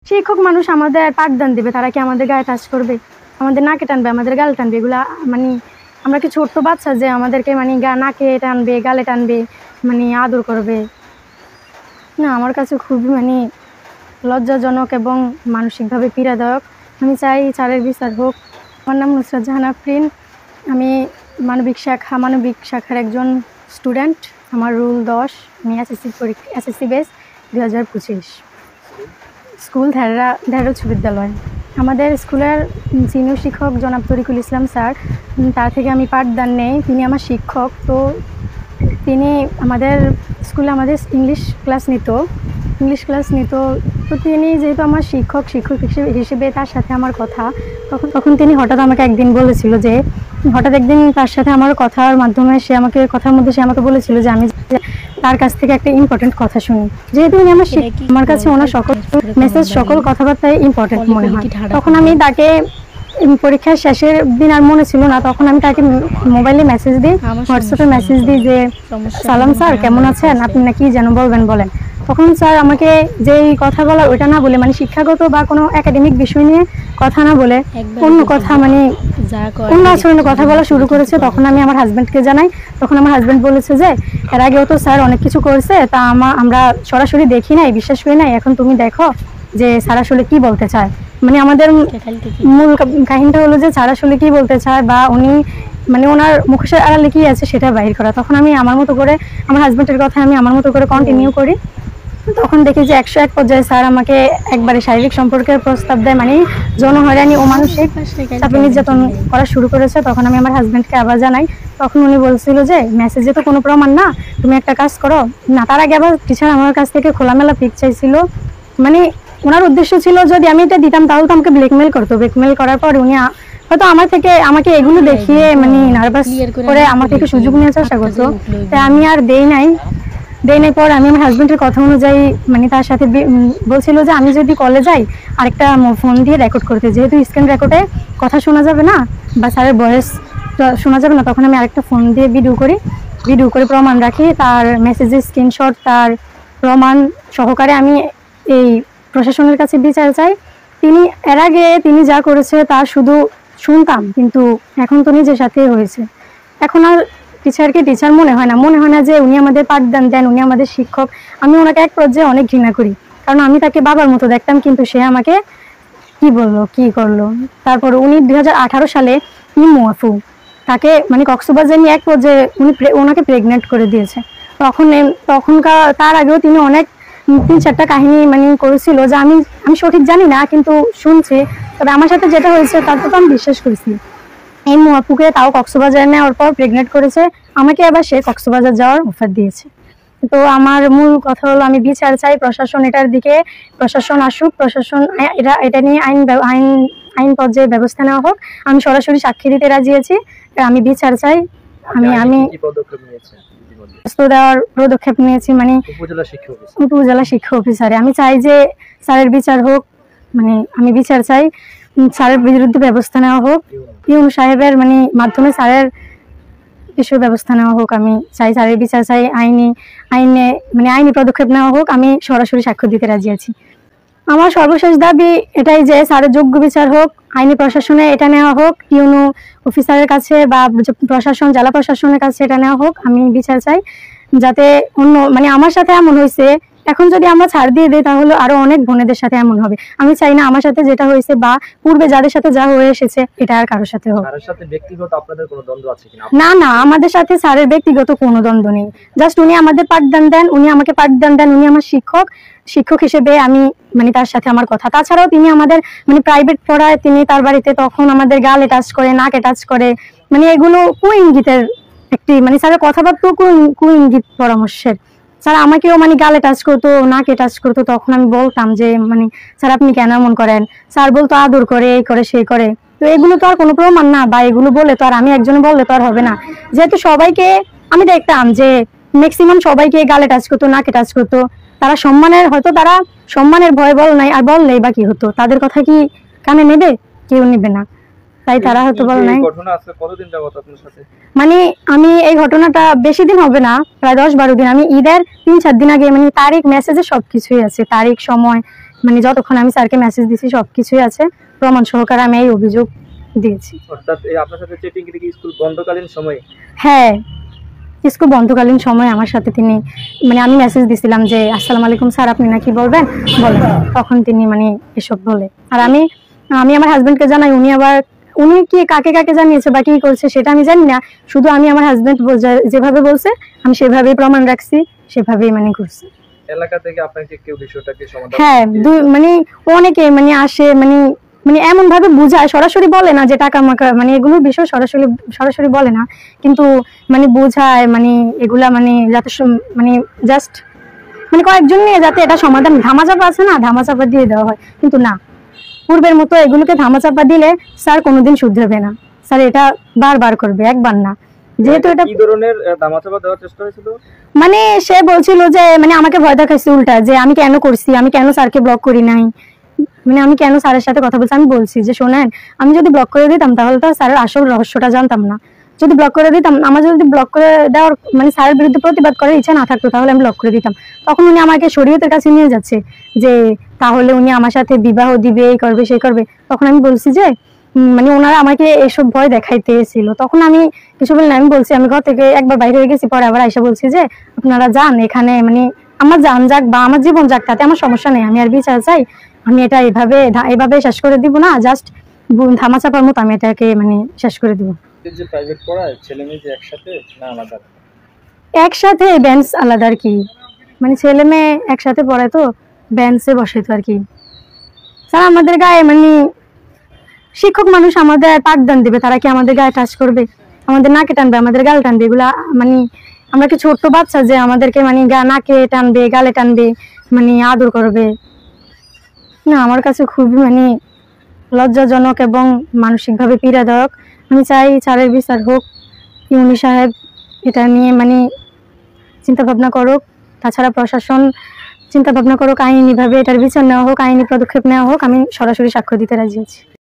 শিক্ষক মানুষ আমাদের পাঠদান দিবে, তারা কি আমাদের গায়ে টাচ করবে, আমাদের নাকে টানবে, আমাদের গালে টানবে? এগুলা মানে আমরা কি ছোট্ট বাচ্চা যে আমাদেরকে মানে নাকে টানবে, গালে টানবে, মানে আদর করবে? না, আমার কাছে খুবই মানে লজ্জাজনক এবং মানসিকভাবে পীড়াদায়ক। আমি চাই স্যারের বিচার হোক। আমার নাম নুসরাত জাহান আফরিন। আমি মানবিক শাখার একজন স্টুডেন্ট। আমার রুল 10। আমি এসএসসি বেস 2025। স্কুল ধারা উচ্চ বিদ্যালয়। আমাদের স্কুলের সিনিয়র শিক্ষক জনাব তরিকুল ইসলাম স্যার, তার থেকে আমি পাঠদান নেই। তিনি আমার শিক্ষক। তো তিনি আমাদের স্কুলে আমাদের ইংলিশ ক্লাস নিত। তো তিনি যেহেতু আমার শিক্ষক হিসেবে তার সাথে আমার কথা, তখন তিনি হঠাৎ আমাকে একদিন বলেছিল যে তার সাথে আমার কথার মধ্যে সে আমাকে বলেছিল যে আমি তার কাছ থেকে একটা ইম্পর্টেন্ট কথা শুনি। যেহেতু উনি আমার কাছে ওনার সকল কথাবার্তাই ইম্পর্টেন্ট মনে হয়। তখন আমি তাকে পরীক্ষার শেষের দিন আর মনে ছিল না, তখন আমি তাকে মোবাইলে মেসেজ দিই, হোয়াটসঅ্যাপে মেসেজ দিই যে সালাম স্যার, কেমন আছেন আপনি, নাকি যেন বলবেন। তখন স্যার আমাকে যেই কথা বলা ওইটা না বলে, মানে শিক্ষাগত বা কোনো একাডেমিক বিষয় নিয়ে কথা না বলে অন্য কথা, মানে অন্য আচরণের কথা বলা শুরু করেছে। তখন আমি আমার হাজব্যান্ডকে জানাই। তখন আমার হাজব্যান্ড বলেছে যে এর আগেও তো স্যার অনেক কিছু করছে, তা আমরা সরাসরি দেখি নাই, বিশ্বাস করি নাই, এখন তুমি দেখো যে স্যার আসলে কি বলতে চায়। মানে আমাদের মূল কাহিনীটা হলো যে স্যার আসলে কি বলতে চায়, বা উনি মানে ওনার মুখোশের আড়ালে কি আছে সেটা বাহির করা। তখন আমি আমার মতো করে আমার হাজব্যান্ডের কথা আমি আমার মতো করে কন্টিনিউ করি। তখন দেখি যে 101 পর্যায়ে স্যার আমাকে একবারে শারীরিক সম্পর্কের প্রস্তাব দেয়, মানে যৌন হয়রানি ও মানসিক চাপে নির্যাতন করা শুরু করেছে। তখন আমি আমার হাজব্যান্ডকে আবার জানাই। তখন উনি বলছিল যে মেসেজে তো কোনো প্রমাণ না, তুমি একটা কাজ করো না। তার আগে আবার টিচার আমার কাছ থেকে খোলামেলা পিক চাইছিল। মানে ওনার উদ্দেশ্য ছিল যদি আমি এটা দিতাম তাহলে তো আমাকে ব্ল্যাকমেল করতো। ব্ল্যাকমেল করার পর উনি হয়তো আমাকে এগুলো দেখিয়ে মানে নার্ভাস করে আমার থেকে সুযোগ নেওয়ার চেষ্টা করতো। তাই আমি আর দেই নাই। পর আমি আমার হাজব্যান্ডের কথা অনুযায়ী মানে তার সাথে বলছিল যে আমি যদি কলে যাই আরেকটা ফোন দিয়ে রেকর্ড করতে, যেহেতু স্ক্রিন রেকর্ডে কথা শোনা যাবে না বা স্যারের ভয়েস শোনা যাবে না, তখন আমি আরেকটা ফোন দিয়ে ভিডিও করে প্রমাণ রাখি, তার মেসেজের স্ক্রিনশট, তার প্রমাণ সহকারে আমি এই প্রশাসনের কাছে বিচার চাই। এর আগে তিনি যা করেছে তা শুধু শুনতাম, কিন্তু এখন তো নিজের সাথে হয়েছে। এখন আর টিচারকে টিচার মনে হয় না যে উনি আমাদের পাঠদান দেন, উনি আমাদের শিক্ষক। আমি ওনাকে এক পর্যায়ে অনেক ঘৃণা করি, কারণ আমি তাকে বাবার মতো দেখতাম, কিন্তু সে আমাকে কি করলো। তারপর উনি 2018 সালে ইমুয়াফু তাকে মানে কক্সবাজার নিয়ে এক পর্যায়ে ওনাকে প্রেগনেন্ট করে দিয়েছে। তার আগেও তিনি অনেক 3-4টা কাহিনী মানে করেছিল, যা আমি সঠিক জানি না, কিন্তু শুনছি। তবে আমার সাথে যেটা হয়েছে তার তো আমি বিশ্বাস করেছি। এই মুয়াপুকে তাও কক্সবাজার নেওয়ার পর প্রেগনেন্ট করেছে, আমাকে আবার সে কক্সবাজার যাওয়ার অফার দিয়েছে। তো আমার মূল কথা হলো আমি বিচার চাই, প্রশাসন এটার দিকে আসুক, প্রশাসন এটা নিয়ে আইন পর্যায়ে ব্যবস্থা নেওয়া হোক। আমি সরাসরি সাক্ষী দিতে রাজি আছি, আমি বিচার চাই। আমি দেওয়ার পদক্ষেপ নিয়েছি, মানে উপজেলা শিক্ষা অফিসারে আমি চাই যে স্যারের বিচার হোক, মানে আমি বিচার চাই, স্যারের বিরুদ্ধে ব্যবস্থা নেওয়া হোক, ইউনু সাহেবের মানে মাধ্যমে স্যারের বিষয়ে ব্যবস্থা নেওয়া হোক। আমি চাই স্যারের বিচার চাই, আইনি পদক্ষেপ নেওয়া হোক। আমি সরাসরি সাক্ষ্য দিতে রাজি আছি। আমার সর্বশেষ দাবি এটাই যে স্যারের যোগ্য বিচার হোক, আইনি প্রশাসনে এটা নেওয়া হোক, ইউনু অফিসারের কাছে বা প্রশাসন জেলা প্রশাসনের কাছে এটা নেওয়া হোক। আমি বিচার চাই, যাতে অন্য মানে আমার সাথে এমন হয়েছে, এখন যদি আমরা ছাড় দিয়ে দিই তাহলে আরো অনেক বোনেদের সাথে এমন হবে। আমি চাই না আমার সাথে যেটা হয়েছে বা পূর্বে যাদের সাথে যা হয়ে এসেছে এটা আর কারোর সাথে হোক। না, আমাদের সাথে স্যারের ব্যক্তিগত কোনো দ্বন্দ্ব নেই। জাস্ট উনি আমাদের পাঠদান দেন, উনি আমাকে পাঠদান দেন, উনি আমার শিক্ষক হিসেবে আমি মানে তার সাথে আমার কথা। তাছাড়াও তিনি আমাদের মানে প্রাইভেট পড়ায়, তিনি তার বাড়িতে তখন আমাদের গালে টাচ করে, নাকে টাচ করে, মানে এগুলো কুইঙ্গিতের একটি মানে স্যারের কথাবার্তা কুইঙ্গিত পরামর্শের। স্যার আমাকেও মানে গালে টাচ করতো, নাকে টাচ করতো। তখন আমি বলতাম যে মানে স্যার আপনি কেন এমন করেন? স্যার বলতো আদর করে, এই করে সেই করে। তো এগুলো তো আর কোনো প্রমাণ না, বা এগুলো বলে তো আর আমি একজনে বললে তো আর হবে না। যেহেতু সবাইকে আমি দেখতাম যে ম্যাক্সিমাম সবাইকে গালে টাচ করতো, নাকে টাচ করতো। তারা সম্মানের ভয় বল নাই, আর বললেই বা কি হতো? তাদের কথা কি কানে নেবে? কেউ নেবে না, তাই তারা হয়তো বল নাই। মানে আমি এই ঘটনাটা বেশি দিন হবে না, প্রায় 10-12 দিন। আমি ঈদের 3-4 দিন আগে মানে তারিখ মেসেজে সবকিছুই আছে, তারিখ, সময়, মানে যতক্ষণ আমি স্যারকে মেসেজ দিয়েছি সব কিছুই আছে, প্রমাণ সহকারে আমি এই অভিযোগ দিয়েছি। অর্থাৎ এই আপনার সাথে চিটিং কি স্কুল বন্ধকালীন সময়ে? হ্যাঁ, স্কুল বন্ধকালীন সময় আমার সাথে তিনি মানে আমি মেসেজ দিছিলাম যে আসসালামু আলাইকুম স্যার, আপনি নাকি বলবেন বলেন, তখন তিনি মানে এসব বলে। আর আমি আমার হাজবেন্ডকে জানাই, উনি কি কাকে কাকে জানিয়েছে বা কি করছে সেটা আমি জানি না, শুধু আমি আমার হাজবেন্ড যেভাবে বলছে আমি সেভাবেই প্রমাণ রাখছি, সেভাবেই মানে করছি। এলাকা থেকে আপনাকে কেউ বিষয়টাকে সমাধান? হ্যাঁ, মানে অনেকে মানে আসে, মানে এমন ভাবে বুঝায়, সরাসরি বলে না যে টাকা মাকা, মানে এগুলোর বিষয় সরাসরি বলে না, কিন্তু মানে বুঝায়, মানে এগুলা মানে যাতে মানে জাস্ট মানে কয়েকজন নিয়ে যাতে এটা সমাধান, ধামাচাপা আছে না, ধামাচাপা দিয়ে দেওয়া হয়। কিন্তু না, পূর্বের মতো এগুলোকে ধামাচাপা দিলে স্যার কোনোদিন শুধরাবে না, স্যার এটা বারবার করবে, একবার না। যেহেতু এটা কি ধরনের ধামাচাপা দেওয়ার চেষ্টা হয়েছিল? মানে সে বলছিল যে মানে আমাকে ভয় দেখাইছে উল্টা, যে আমি কেন করছি, আমি কেন স্যারকে ব্লক করি নাই, মানে আমি কেন স্যারের সাথে কথা বলছি। আমি বলছি যে শোনেন, আমি যদি ব্লক করে দিতাম তাহলে তো স্যারের আসল রহস্যটা জানতাম না। যদি ব্লক করে দিতাম, আমার যদি ব্লক করে দেওয়ার মানে স্যারের বিরুদ্ধে প্রতিবাদ করার ইচ্ছা না থাকতো তাহলে আমি ব্লক করে দিতাম। তখন উনি আমাকে শরীয়তের কাছে নিয়ে যাচ্ছে যে তাহলে উনি আমার সাথে বিবাহ দিবে, এই করবে সেই করবে। তখন আমি বলছি যে মানে ওনারা আমাকে এসব ভয় দেখাইতে ছিল। তখন আমি কিছু বলি না, আমি বলছি আমি ঘর থেকে একবার বাইরে হয়ে গেছি, পরে আবার আইসা বলছি যে আপনারা যান, এখানে মানে আমার জান যাক বা আমার জীবন যাক তাতে আমার সমস্যা নেই, আমি আর বিচার চাই, আমি এটা এভাবে শেষ করে দিব না, জাস্ট ধামাচাপার মতো আমি এটাকে মানে শেষ করে দিব। যে প্রাইভেট পড়ায় ছেলে মেয়ে যে একসাথে না আলাদা? একসাথে, বেঞ্চ আলাদা আর কি, মানে ছেলে মেয়ে একসাথে পড়ায় তো বেঞ্চে বসে তো আর কি। স্যার আমাদের গায়ে মানে শিক্ষক মানুষ আমাদের পাঠদান দিবে, তারা কি আমাদের গায়ে টাচ করবে, আমাদের নাকে টানবে, আমাদের গাল টানবে, এগুলা মানে আমরা কি ছোট্ট বাচ্চা যে আমাদেরকে মানে নাকে টানবে, গালে টানবে, মানে আদর করবে? না, আমার কাছে খুবই মানে লজ্জাজনক এবং মানসিকভাবে পীড়াদায়ক। আমি চাই স্যারের বিচার হোক, ইউনি সাহেব এটা নিয়ে মানে চিন্তা ভাবনা করুক, তাছাড়া প্রশাসন চিন্তা ভাবনা করুক, আইনিভাবে এটার বিচার নেওয়া হোক, আইনি পদক্ষেপ নেওয়া হোক। আমি সরাসরি সাক্ষ্য দিতে রাজি আছি।